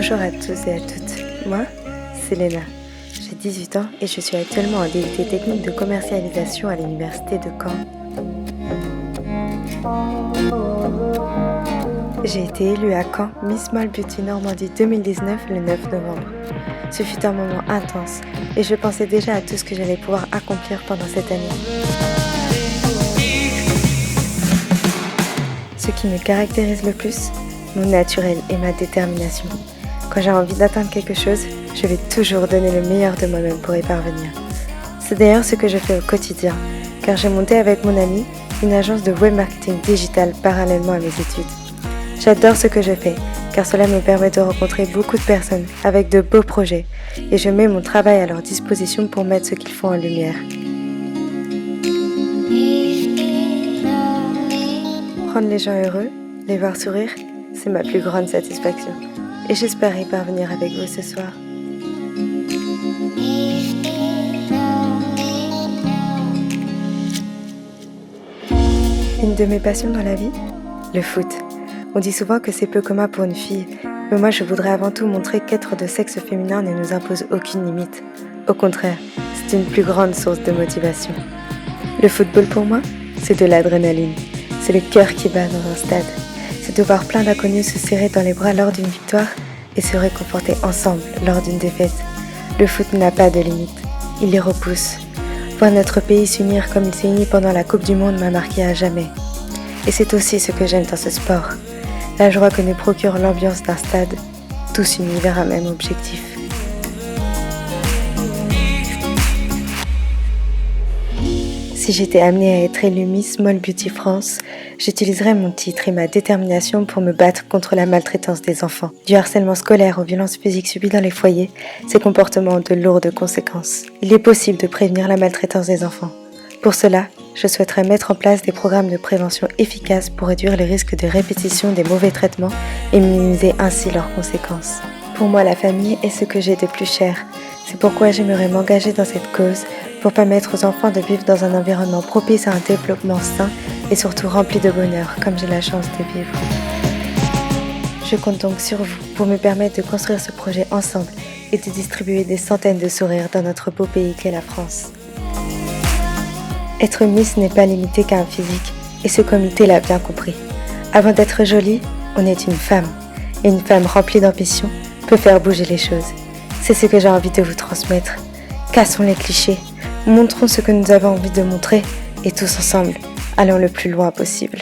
Bonjour à tous et à toutes, moi, c'est Léna. J'ai 18 ans et je suis actuellement en DUT technique de commercialisation à l'université de Caen. J'ai été élue à Caen Miss Small Beauty Normandie 2019 le 9 novembre. Ce fut un moment intense et je pensais déjà à tout ce que j'allais pouvoir accomplir pendant cette année. Ce qui me caractérise le plus, mon naturel et ma détermination. Quand j'ai envie d'atteindre quelque chose, je vais toujours donner le meilleur de moi-même pour y parvenir. C'est d'ailleurs ce que je fais au quotidien, car j'ai monté avec mon ami une agence de web marketing digital parallèlement à mes études. J'adore ce que je fais, car cela me permet de rencontrer beaucoup de personnes avec de beaux projets, et je mets mon travail à leur disposition pour mettre ce qu'ils font en lumière. Rendre les gens heureux, les voir sourire, c'est ma plus grande satisfaction. Et j'espère y parvenir avec vous ce soir. Une de mes passions dans la vie, le foot. On dit souvent que c'est peu commun pour une fille, mais moi je voudrais avant tout montrer qu'être de sexe féminin ne nous impose aucune limite. Au contraire, c'est une plus grande source de motivation. Le football pour moi, c'est de l'adrénaline. C'est le cœur qui bat dans un stade. C'est de voir plein d'inconnus se serrer dans les bras lors d'une victoire et se réconforter ensemble lors d'une défaite. Le foot n'a pas de limite, il les repousse. Voir notre pays s'unir comme il s'est uni pendant la Coupe du Monde m'a marqué à jamais. Et c'est aussi ce que j'aime dans ce sport, la joie que nous procure l'ambiance d'un stade, tous unis vers un même objectif. Si j'étais amenée à être élue Miss Small Beauty France, j'utiliserais mon titre et ma détermination pour me battre contre la maltraitance des enfants. Du harcèlement scolaire aux violences physiques subies dans les foyers, ces comportements ont de lourdes conséquences. Il est possible de prévenir la maltraitance des enfants. Pour cela, je souhaiterais mettre en place des programmes de prévention efficaces pour réduire les risques de répétition des mauvais traitements et minimiser ainsi leurs conséquences. Pour moi, la famille est ce que j'ai de plus cher. C'est pourquoi j'aimerais m'engager dans cette cause pour permettre aux enfants de vivre dans un environnement propice à un développement sain et surtout rempli de bonheur, comme j'ai la chance de vivre. Je compte donc sur vous pour me permettre de construire ce projet ensemble et de distribuer des centaines de sourires dans notre beau pays qu'est la France. Être Miss n'est pas limité qu'à un physique, et ce comité l'a bien compris. Avant d'être jolie, on est une femme, et une femme remplie d'ambition peut faire bouger les choses. C'est ce que j'ai envie de vous transmettre. Cassons les clichés, montrons ce que nous avons envie de montrer, et tous ensemble, allons le plus loin possible.